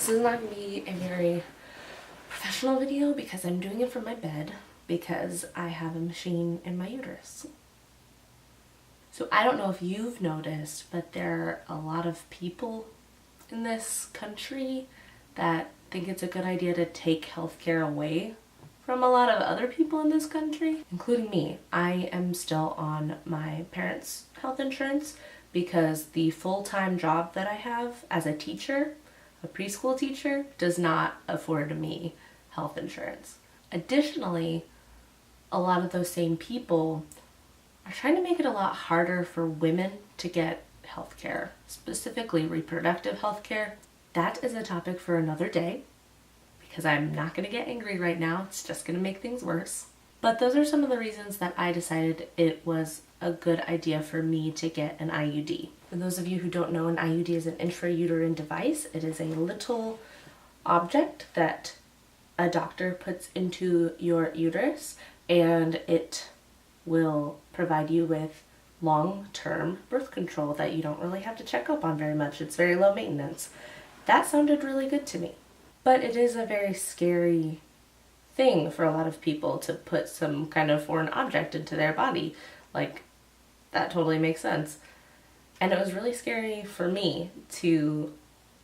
This is not going to be a very professional video because I'm doing it from my bed because I have a machine in my uterus. So I don't know if you've noticed, but there are a lot of people in this country that think it's a good idea to take healthcare away from a lot of other people in this country, including me. I am still on my parents' health insurance because the full-time job that I have as a teacher, a preschool teacher, does not afford me health insurance. Additionally, a lot of those same people are trying to make it a lot harder for women to get healthcare, specifically reproductive healthcare. That is a topic for another day because I'm not going to get angry right now. It's just going to make things worse. But those are some of the reasons that I decided it was a good idea for me to get an IUD. For those of you who don't know, an IUD is an intrauterine device. It is a little object that a doctor puts into your uterus, and it will provide you with long-term birth control that you don't really have to check up on very much. It's very low maintenance. That sounded really good to me. But it is a very scary thing for a lot of people to put some kind of foreign object into their body. Like, that totally makes sense. And it was really scary for me to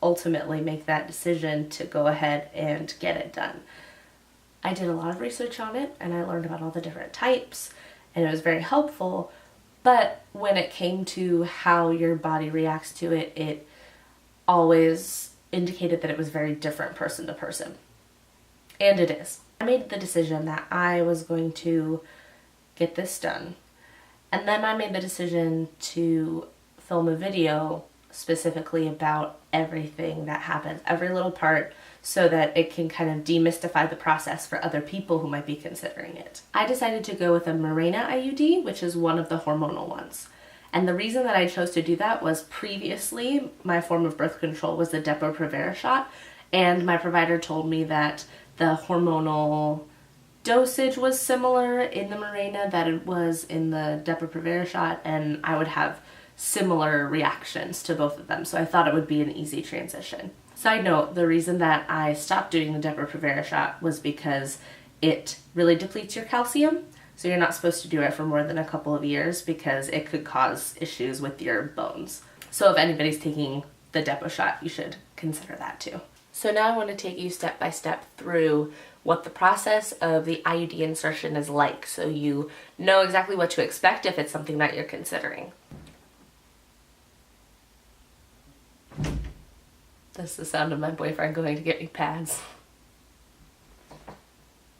ultimately make that decision to go ahead and get it done. I did a lot of research on it and I learned about all the different types, and it was very helpful. But when it came to how your body reacts to it, it always indicated that it was very different person to person. And it is. I made the decision that I was going to get this done. And then I made the decision to film a video specifically about everything that happens, every little part, so that it can kind of demystify the process for other people who might be considering it. I decided to go with a Mirena IUD, which is one of the hormonal ones. And the reason that I chose to do that was previously my form of birth control was the Depo-Provera shot, and my provider told me that the hormonal dosage was similar in the Mirena that it was in the Depo-Provera shot, and I would have similar reactions to both of them, so I thought it would be an easy transition. Side note, the reason that I stopped doing the Depo-Provera shot was because it really depletes your calcium, so you're not supposed to do it for more than a couple of years because it could cause issues with your bones. So if anybody's taking the Depo shot, you should consider that too. So now I want to take you step by step through what the process of the IUD insertion is like, so you know exactly what to expect if it's something that you're considering. That's the sound of my boyfriend going to get me pads.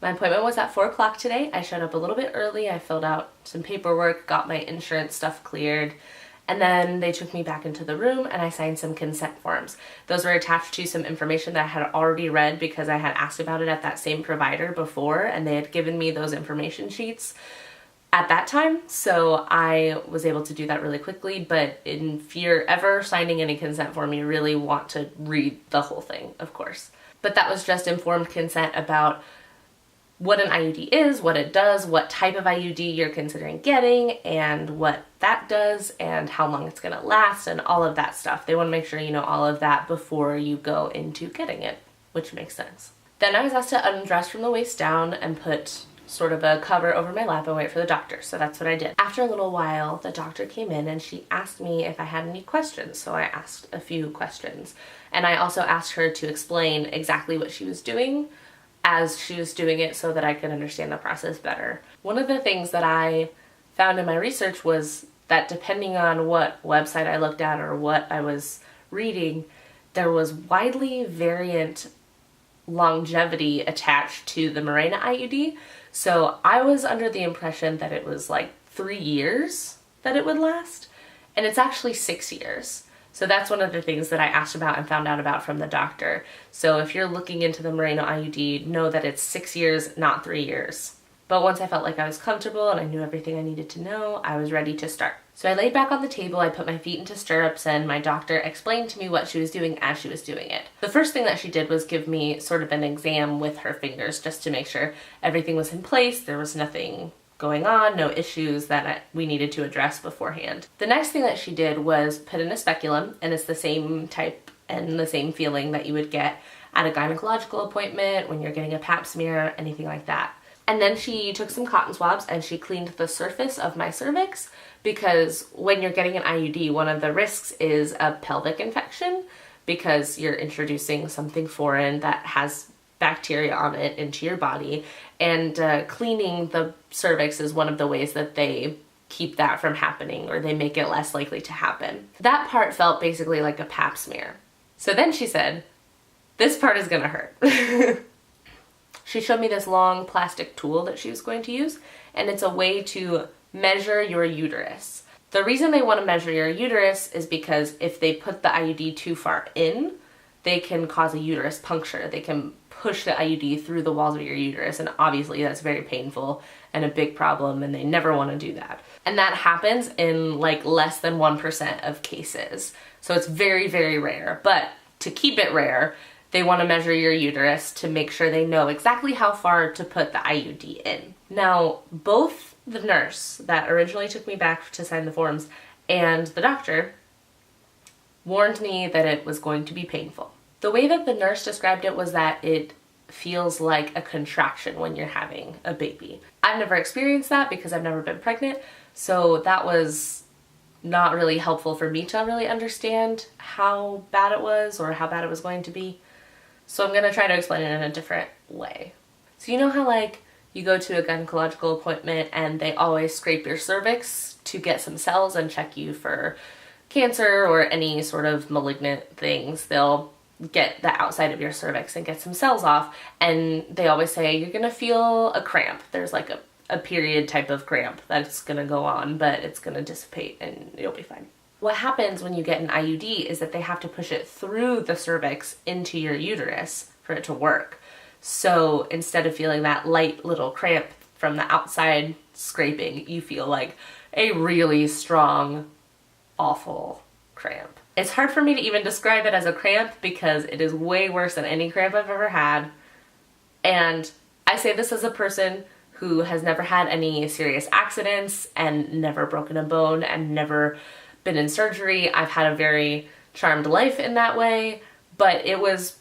My appointment was at 4 o'clock today. I showed up a little bit early. I filled out some paperwork, got my insurance stuff cleared, and then they took me back into the room and I signed some consent forms. Those were attached to some information that I had already read because I had asked about it at that same provider before, and they had given me those information sheets at that time, so I was able to do that really quickly. But if you're ever signing any consent form, you really want to read the whole thing, of course. But that was just informed consent about what an IUD is, what it does, what type of IUD you're considering getting, and what that does, and how long it's gonna last, and all of that stuff. They wanna make sure you know all of that before you go into getting it, which makes sense. Then I was asked to undress from the waist down and put sort of a cover over my lap and wait for the doctor, so that's what I did. After a little while, the doctor came in and she asked me if I had any questions, so I asked a few questions. And I also asked her to explain exactly what she was doing as she was doing it so that I could understand the process better. One of the things that I found in my research was that depending on what website I looked at or what I was reading, there was widely variant longevity attached to the Mirena IUD. So I was under the impression that it was like 3 years that it would last, and it's actually 6 years. So that's one of the things that I asked about and found out about from the doctor. So if you're looking into the Mirena IUD, know that it's 6 years, not 3 years. But once I felt like I was comfortable and I knew everything I needed to know, I was ready to start. So I laid back on the table, I put my feet into stirrups, and my doctor explained to me what she was doing as she was doing it. The first thing that she did was give me sort of an exam with her fingers just to make sure everything was in place, there was nothing going on, no issues that we needed to address beforehand. The next thing that she did was put in a speculum, and it's the same type and the same feeling that you would get at a gynecological appointment, when you're getting a pap smear, anything like that. And then she took some cotton swabs and she cleaned the surface of my cervix, because when you're getting an IUD, one of the risks is a pelvic infection, because you're introducing something foreign that has bacteria on it into your body, and cleaning the cervix is one of the ways that they keep that from happening, or they make it less likely to happen. That part felt basically like a pap smear. So then she said, this part is gonna hurt. She showed me this long plastic tool that she was going to use, and it's a way to measure your uterus. The reason they want to measure your uterus is because if they put the IUD too far in, they can cause a uterus puncture. They can push the IUD through the walls of your uterus, and obviously that's very painful and a big problem, and they never want to do that. And that happens in like less than 1% of cases. So it's very, very rare. But to keep it rare, they want to measure your uterus to make sure they know exactly how far to put the IUD in. Now, both the nurse that originally took me back to sign the forms and the doctor warned me that it was going to be painful. The way that the nurse described it was that it feels like a contraction when you're having a baby. I've never experienced that because I've never been pregnant, so that was not really helpful for me to really understand how bad it was or how bad it was going to be. So I'm gonna try to explain it in a different way. So you know how like you go to a gynecological appointment and they always scrape your cervix to get some cells and check you for cancer or any sort of malignant things. They'll get the outside of your cervix and get some cells off, and they always say you're gonna feel a cramp. There's like a period type of cramp that's gonna go on, but it's gonna dissipate and you'll be fine. What happens when you get an IUD is that they have to push it through the cervix into your uterus for it to work. So instead of feeling that light little cramp from the outside scraping, you feel like a really strong, awful cramp. It's hard for me to even describe it as a cramp because it is way worse than any cramp I've ever had. And I say this as a person who has never had any serious accidents and never broken a bone and never been in surgery. I've had a very charmed life in that way, but it was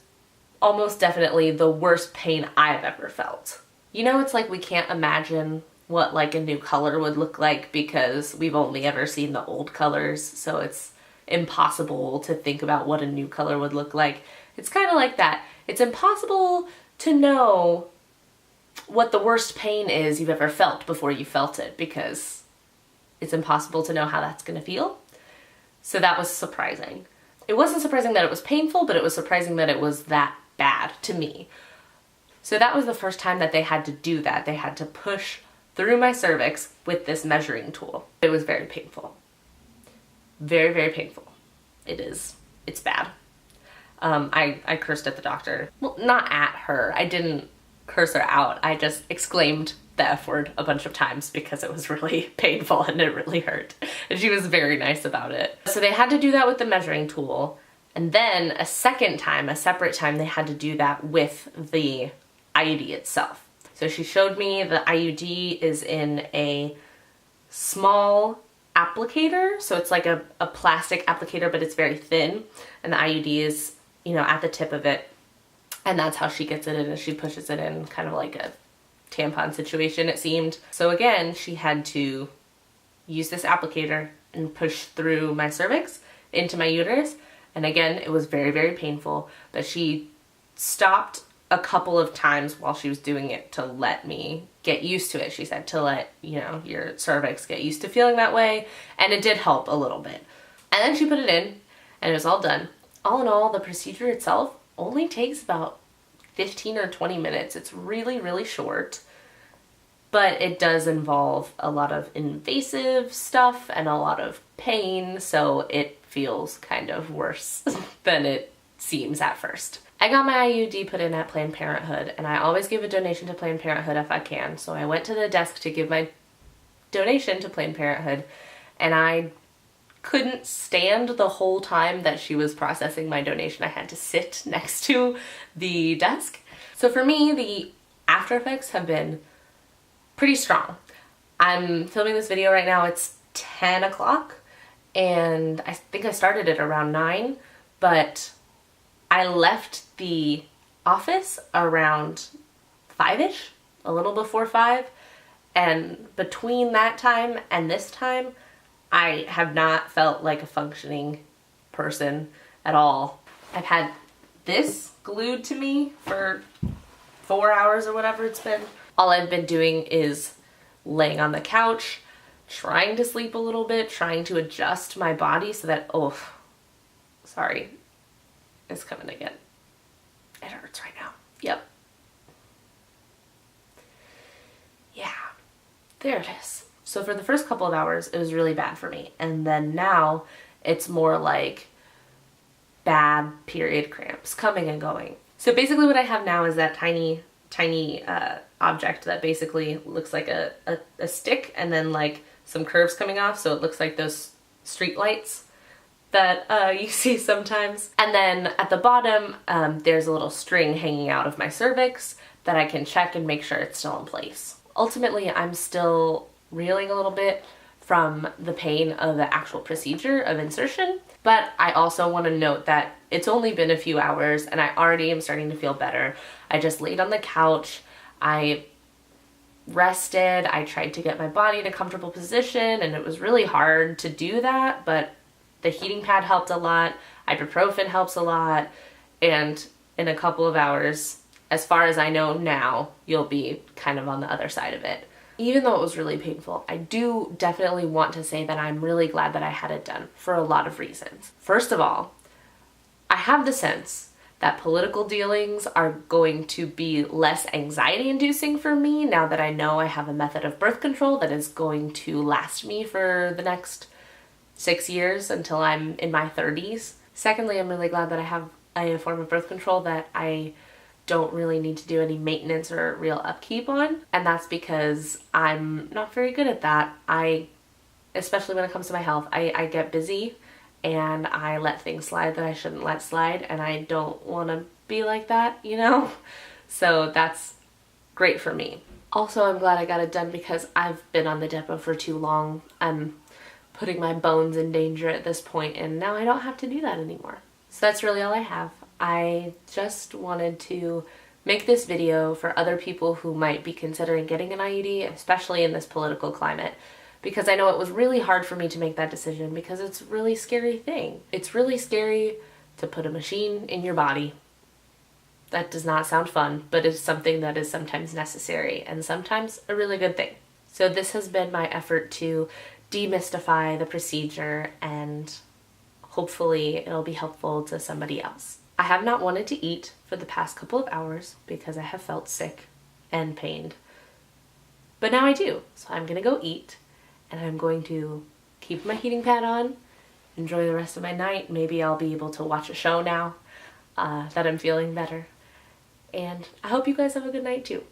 almost definitely the worst pain I've ever felt. You know, it's like we can't imagine what like a new color would look like because we've only ever seen the old colors, so it's impossible to think about what a new color would look like. It's kind of like that. It's impossible to know what the worst pain is you've ever felt before you felt it, because it's impossible to know how that's going to feel. So that was surprising. It wasn't surprising that it was painful, but it was surprising that it was that bad to me. So that was the first time that they had to do that. They had to push through my cervix with this measuring tool. It was very painful. Very, very painful. It's bad. I cursed at the doctor. Well, not at her. I didn't curse her out. I just exclaimed the F word a bunch of times because it was really painful and it really hurt. And she was very nice about it. So they had to do that with the measuring tool. And then a second time, a separate time, they had to do that with the IUD itself. So she showed me the IUD is in a small applicator. So it's like a plastic applicator, but it's very thin. And the IUD is, you know, at the tip of it. And that's how she gets it in, and she pushes it in kind of like a tampon situation, it seemed. So again, she had to use this applicator and push through my cervix into my uterus. And again, it was very, very painful, but she stopped a couple of times while she was doing it to let me get used to it. She said to let, you know, your cervix get used to feeling that way. And it did help a little bit. And then she put it in and it was all done. All in all, the procedure itself only takes about 15 or 20 minutes. It's really, really short, but it does involve a lot of invasive stuff and a lot of pain, so it feels kind of worse than it seems at first. I got my IUD put in at Planned Parenthood, and I always give a donation to Planned Parenthood if I can, so I went to the desk to give my donation to Planned Parenthood, and I couldn't stand the whole time that she was processing my donation. I had to sit next to the desk. So for me, the after effects have been pretty strong. I'm filming this video right now. It's 10 o'clock and I think I started it around 9, but I left the office around 5-ish, a little before 5, and between that time and this time, I have not felt like a functioning person at all. I've had this glued to me for 4 hours or whatever it's been. All I've been doing is laying on the couch, trying to sleep a little bit, trying to adjust my body so that, oh, sorry, it's coming again. It hurts right now. Yep. Yeah, there it is. So for the first couple of hours, it was really bad for me. And then now it's more like bad period cramps coming and going. So basically what I have now is that tiny object that basically looks like a stick and then like some curves coming off. So it looks like those street lights that you see sometimes. And then at the bottom, there's a little string hanging out of my cervix that I can check and make sure it's still in place. Ultimately, I'm still reeling a little bit from the pain of the actual procedure of insertion, but I also want to note that it's only been a few hours and I already am starting to feel better. I just laid on the couch, I rested, I tried to get my body in a comfortable position, and it was really hard to do that, but the heating pad helped a lot, ibuprofen helps a lot, and in a couple of hours, as far as I know now, you'll be kind of on the other side of it. Even though it was really painful, I do definitely want to say that I'm really glad that I had it done for a lot of reasons. First of all, I have the sense that political dealings are going to be less anxiety-inducing for me now that I know I have a method of birth control that is going to last me for the next 6 years until I'm in my 30s. Secondly, I'm really glad that I have a form of birth control that I don't really need to do any maintenance or real upkeep on, and that's because I'm not very good at that. Especially when it comes to my health, I get busy and I let things slide that I shouldn't let slide, and I don't want to be like that, you know? So that's great for me. Also, I'm glad I got it done because I've been on the depot for too long. I'm putting my bones in danger at this point, and now I don't have to do that anymore. So that's really all I have. I just wanted to make this video for other people who might be considering getting an IUD, especially in this political climate, because I know it was really hard for me to make that decision because it's a really scary thing. It's really scary to put a machine in your body. That does not sound fun, but it's something that is sometimes necessary and sometimes a really good thing. So this has been my effort to demystify the procedure, and hopefully it'll be helpful to somebody else. I have not wanted to eat for the past couple of hours because I have felt sick and pained. But now I do. So I'm gonna go eat, and I'm going to keep my heating pad on, enjoy the rest of my night. Maybe I'll be able to watch a show now that I'm feeling better. And I hope you guys have a good night too.